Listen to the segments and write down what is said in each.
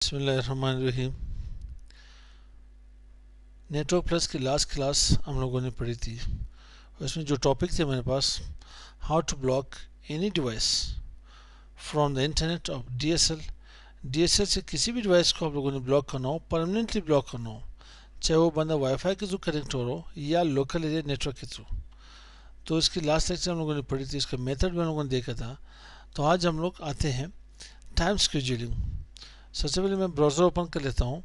बिस्मिल्लाहिर्रहमानिर्रहीम। Network plus की last class हम लोगों ने पढ़ी थी। उसमें जो टॉपिक थे मेरे पास, how to block any device from the internet of DSL. DSL से किसी भी डिवाइस को आप लोगों ने ब्लॉक करना हो, परमानेंटली ब्लॉक करना हो, चाहे वो बंदा वाईफाई के थ्रू कनेक्ट हो रहा हो या लोकल एरिया नेटवर्क के थ्रू। तो इसकी लास्ट लेक्चर हम लोगों ने पढ़ी थी, इसका मेथड भी हम लोगों ने देखा था। तो आज हम लोग आते हैं टाइम शेड्यूलिंग। सबसे पहले मैं ब्राउज़र ओपन कर लेता हूँ।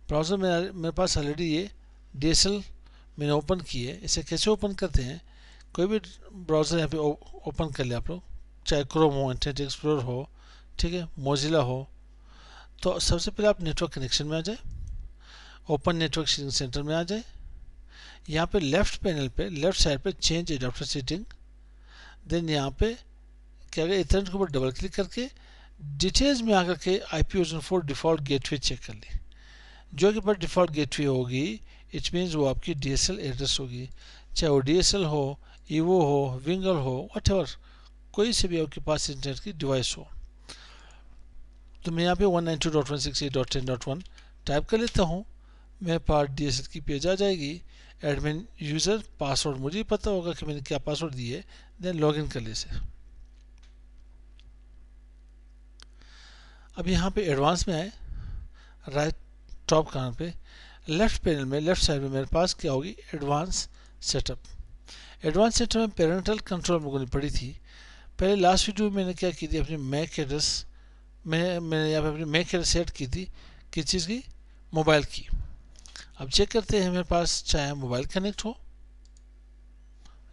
ब्राउज़र में मेरे पास ऑलरेडी ये डीएसएल मैंने ओपन की है। इसे कैसे ओपन करते हैं, कोई भी ब्राउज़र यहाँ पे ओपन कर ले आप लोग, चाहे क्रोम हो, इंटरनेट एक्सप्लोरर हो, ठीक है, मोजिला हो। तो सबसे पहले आप नेटवर्क कनेक्शन में आ जाए, ओपन नेटवर्क सेटिंग सेंटर में आ जाए। यहाँ पे लेफ्ट पैनल पे लेफ्ट साइड पे चेंज एडाप्टर सेटिंग, देन यहाँ पे क्या करें, इंटरनेट के ऊपर डबल क्लिक करके डिटेल्स में आकर के IP/4 डिफ़ॉल्ट गेटवे चेक कर ले। जो कि पर डिफ़ॉल्ट गेटवे होगी, इट मीन्स वो आपकी डीएसएल एड्रेस होगी, चाहे वो डीएसएल हो, ईवो हो, विंगल हो, व्हाटएवर, कोई से भी आपके पास इंटरनेट की डिवाइस हो। तो मैं यहाँ पे 192.168.10.1 टाइप कर लेता हूँ। मेरे पास डीएसएल की पेज आ जाएगी। एडमिन यूज़र पासवर्ड मुझे पता होगा कि मैंने क्या पासवर्ड दिए, देन लॉग इन कर ले से। अब यहाँ पे एडवांस में आए, राइट टॉप कॉर्नर पे लेफ्ट पैनल में लेफ्ट साइड में मेरे पास क्या होगी, एडवांस सेटअप। एडवांस सेटअप में पेरेंटल कंट्रोल लोगों ने पढ़ी थी। पहले लास्ट वीडियो में मैंने क्या की थी, अपनी मैक एड्रेस मैंने यहाँ पे अपनी मैक एड्रेस सेट की थी, किस चीज़ की, मोबाइल की। अब चेक करते हैं मेरे पास चाहे मोबाइल कनेक्ट हो,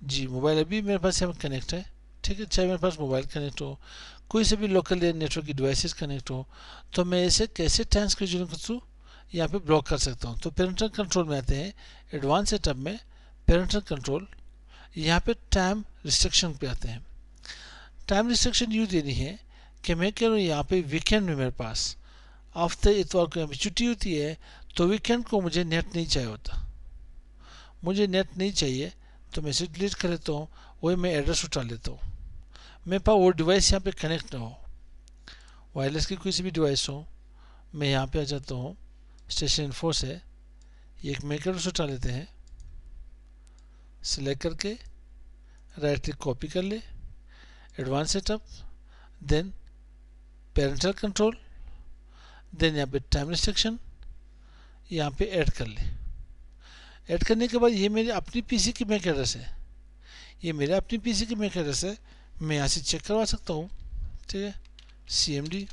जी मोबाइल अभी मेरे पास यहाँ कनेक्ट है, ठीक है, चाहे मेरे पास मोबाइल कनेक्ट हो, कोई से भी लोकल नेटवर्क की डिवाइसेस कनेक्ट हो, तो मैं इसे कैसे टाइम शेड्यूलिंग के थ्रू यहाँ पे ब्लॉक कर सकता हूँ। तो पेरेंटल कंट्रोल में आते हैं, एडवांस सेटअप में पेरेंटल कंट्रोल, यहाँ पे टाइम रिस्ट्रिक्शन पे आते हैं। टाइम रिस्ट्रिक्शन यूँ देनी है कि मैं कह रहा हूँ यहाँ पे वीकेंड में मेरे पास हफ्ते इतवार को यहाँ पे छुट्टी होती है, तो वीकेंड को मुझे नेट नहीं चाहिए होता, मुझे नेट नहीं चाहिए, तो मैं इसे डिलीट कर लेता हूँ, वही मैं एड्रेस उठा लेता हूँ। मेरे पास वो डिवाइस यहाँ पे कनेक्ट ना हो, वायरलेस की कोई सी भी डिवाइस हो, मैं यहाँ पे आ जाता हूँ, स्टेशन इन्फो से एक मेकर उठा लेते हैं, सिलेक्ट करके राइट क्लिक कॉपी कर ले, advance setup, then parental control, then यहाँ पे टाइम रिस्ट्रिक्शन, यहाँ पे ऐड कर ले। ऐड करने के बाद ये मेरे अपनी पीसी की मैक एड्रेस है, ये मेरे अपनी पीसी की मैक एड्रेस है, मैं यहाँ से चेक करवा सकता हूँ, ठीक है, cmd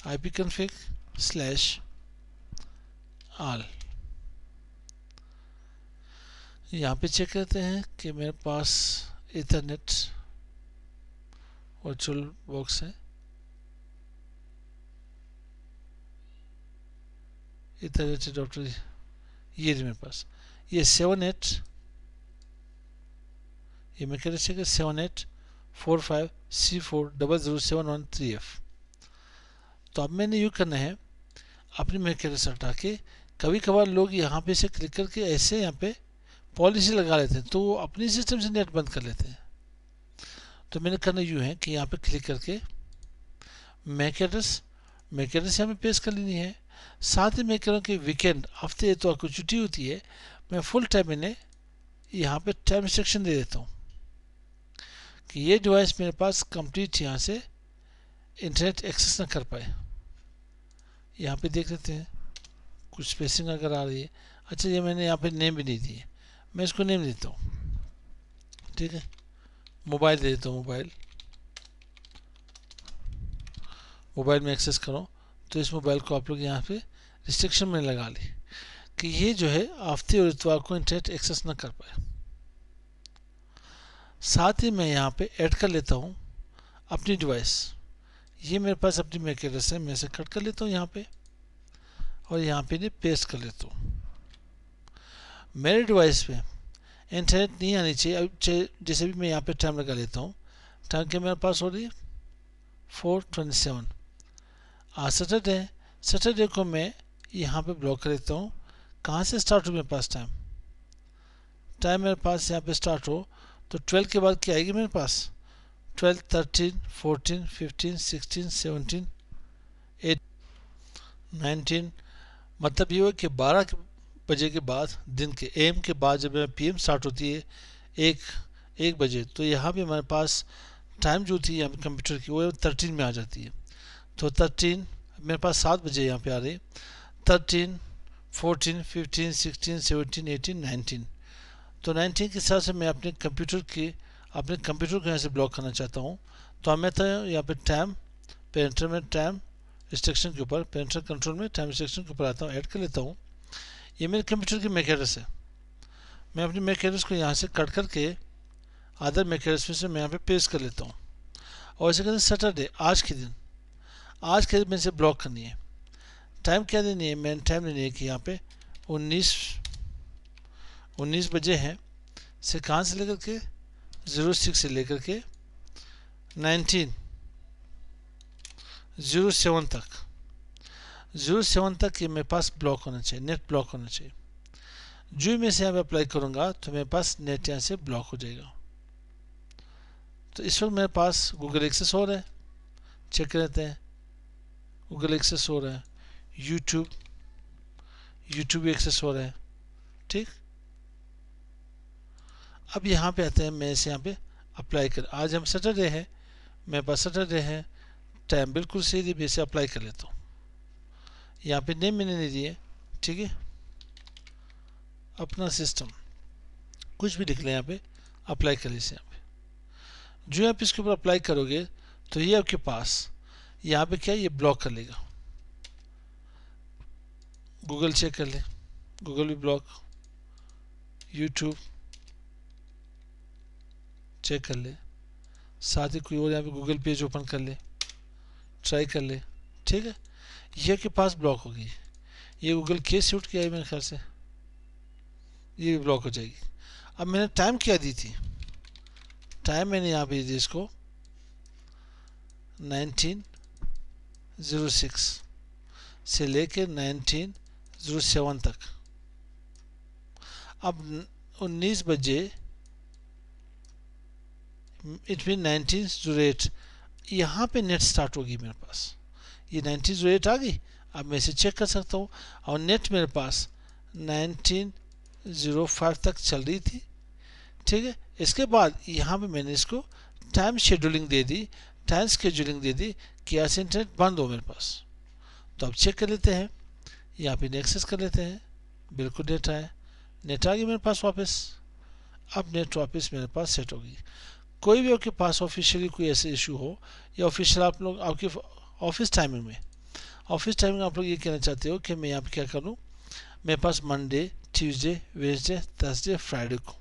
ipconfig/all। यहाँ पे चेक करते हैं कि मेरे पास इथरनेट वर्चुअल बॉक्स है, इथरनेट एडाप्टर ये मेरे पास, ये 78, ये मैं कैसे चेक 7845C4007113F। तो अब मैंने यूँ करना है, अपनी मैक एड्रेस हटा के, कभी कभार लोग यहाँ पे से क्लिक करके ऐसे यहाँ पे पॉलिसी लगा लेते हैं, तो वो अपनी सिस्टम से नेट बंद कर लेते हैं। तो मैंने करना यूँ है कि यहाँ पे क्लिक करके मैक एड्रेस यहाँ पे पेस्ट कर लेनी है। साथ ही मैं कह रहा हूँ कि वीकेंड हफ्ते इतवार को छुट्टी होती है, मैं फुल टाइम मैंने यहाँ पे टाइम रिस्ट्रिक्शन दे देता हूँ कि ये डिवाइस मेरे पास कंप्लीट यहाँ से इंटरनेट एक्सेस ना कर पाए। यहाँ पे देख लेते हैं कुछ स्पेसिंग अगर आ रही है। अच्छा, ये मैंने यहाँ पे नेम भी नहीं दी है, मैं इसको नेम देता हूँ, ठीक है, मोबाइल दे देता हूँ, मोबाइल में एक्सेस करो। तो इस मोबाइल को आप लोग यहाँ पे रिस्ट्रिक्शन में लगा लें कि ये जो है हफ्ते और इतवार को इंटरनेट एक्सेस ना कर पाए। साथ ही मैं यहाँ पे ऐड कर लेता हूँ अपनी डिवाइस, ये मेरे पास अपनी मैक एड्रेस है, मैं इसे कट कर लेता हूँ यहाँ पे और यहाँ पे इन्हें पेस्ट कर लेता हूँ। मेरे डिवाइस पे इंटरनेट नहीं आनी चाहिए। अब जैसे भी मैं यहाँ पे टाइम लगा लेता हूँ, टाइम के मेरे पास हो रही है 4:27, आज सैटरडे को मैं यहाँ पे ब्लॉक कर लेता हूँ। कहाँ से स्टार्ट हो मेरे पास टाइम मेरे पास यहाँ पे स्टार्ट हो तो 12 के बाद क्या आएगी मेरे पास, 12, 13, 14, 15, 16, 17, 19, मतलब ये हुआ कि 12 बजे के बाद, दिन के एम के बाद जब पीएम स्टार्ट होती है 1 बजे, तो यहाँ पे हमारे पास टाइम जो थी यहाँ पे कंप्यूटर की वो 13 में आ जाती है। तो 13 मेरे पास 7 बजे यहाँ पे आ रही है। 13, 14, 15, 16, 17, 18, 19। तो 19 के हिसाब से मैं अपने कंप्यूटर को यहाँ से ब्लॉक करना चाहता हूँ। तो मैं तो यहाँ पे टाइम पेरेंटर में टाइम रिस्ट्रिक्शन के ऊपर, पेरेंटर कंट्रोल में टाइम रिस्ट्रिक्शन के ऊपर आता हूँ, ऐड कर लेता हूँ। ये मेरे कंप्यूटर की मैक एड्रेस है। मैं अपनी मैक एड्रेस को यहाँ से कट करके अदर मैक एड्रेस में से मैं यहाँ पे पेस्ट कर लेता हूँ। और इसे कहते हैं सैटरडे, आज के दिन में से ब्लॉक करनी है। टाइम क्या देनी है, मैंने टाइम लेनी है कि यहाँ पे 19 बजे हैं से कहाँ से लेकर के 06 से लेकर के 1907 तक, 07 तक ये मेरे पास ब्लॉक होना चाहिए, नेट ब्लॉक होना चाहिए। जो मैं से यहाँ पे अप्लाई करूँगा तो मेरे पास नेट यहाँ से ब्लॉक हो जाएगा। तो इस वक्त मेरे पास गूगल एक्सेस हो रहा है, चेक कर लेते हैं। गूगल एक्सेस हो रहा है, यूट्यूब भी एक्सेस हो रहा है, ठीक। अब यहाँ पे आते हैं, मैं इसे यहाँ पे अप्लाई कर, आज हम सैटरडे है, मेरे पास सैटरडे है, टाइम बिल्कुल सही दी, मैं इसे अप्लाई कर लेता हूँ। यहाँ पे नेम मैंने नहीं दिए, ठीक है, अपना सिस्टम कुछ भी लिख लें, यहाँ पे अप्लाई कर इसे। यहाँ पे जो आप इसके ऊपर अप्लाई करोगे तो ये आपके पास यहाँ पे क्या ये ब्लॉक कर लेगा। गूगल चेक कर ले, गूगल भी ब्लॉक, यूट्यूब चेक कर ले, साथ ही कोई और यहाँ पे गूगल पेज ओपन कर ले, ट्राई कर ले, ठीक है। ये के पास ब्लॉक होगी। ये गूगल केस शूट किया है मेरे ख्याल से, ये भी ब्लॉक हो जाएगी। अब मैंने टाइम क्या दी थी, टाइम मैंने यहाँ पे दी इसको 1906 से लेके 1907 तक। अब 19 बजे इट मीन 1908 यहाँ पे नेट स्टार्ट होगी मेरे पास। ये 1908 आ गई। अब मैं इसे चेक कर सकता हूँ और नेट मेरे पास 1905 तक चल रही थी, ठीक है। इसके बाद यहाँ पे मैंने इसको टाइम शेड्यूलिंग दे दी, टाइम स्केड्यूलिंग दे दी कि यहाँ से इंटरनेट बंद हो मेरे पास। तो अब चेक कर लेते हैं, यहाँ पे एक्सेस कर लेते हैं, बिल्कुल नेट आया, नेट आ गई मेरे पास वापस। अब नेट वापस मेरे पास सेट होगी। कोई भी आपके पास ऑफिशियली कोई ऐसे इशू हो या ऑफिशियल आप लोग आपके ऑफिस टाइमिंग में आप लोग ये कहना चाहते हो कि मैं यहाँ पे क्या करूँ, मेरे पास Monday, Tuesday, Wednesday, Thursday, Friday को,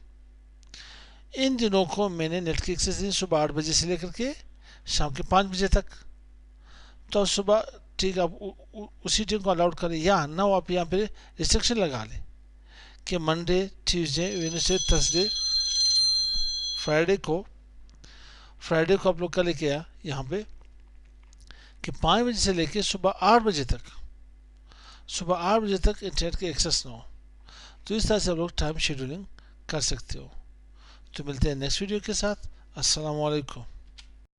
इन दिनों को मैंने नेट की एक्सेस दी सुबह 8 बजे से लेकर के शाम के 5 बजे तक। तो सुबह ठीक आप उसी टाइम को अलाउड करें, या ना आप यहाँ पे रिस्ट्रिक्शन लगा लें कि Monday, Tuesday, Wednesday, Thursday, Friday को आप लोग का लेके आया यहाँ पे कि 5 बजे से लेके सुबह 8 बजे तक इंटरनेट की एक्सेस ना हो। तो इस तरह से आप लोग टाइम शेड्यूलिंग कर सकते हो। तो मिलते हैं नेक्स्ट वीडियो के साथ। अस्सलाम वालेकुम।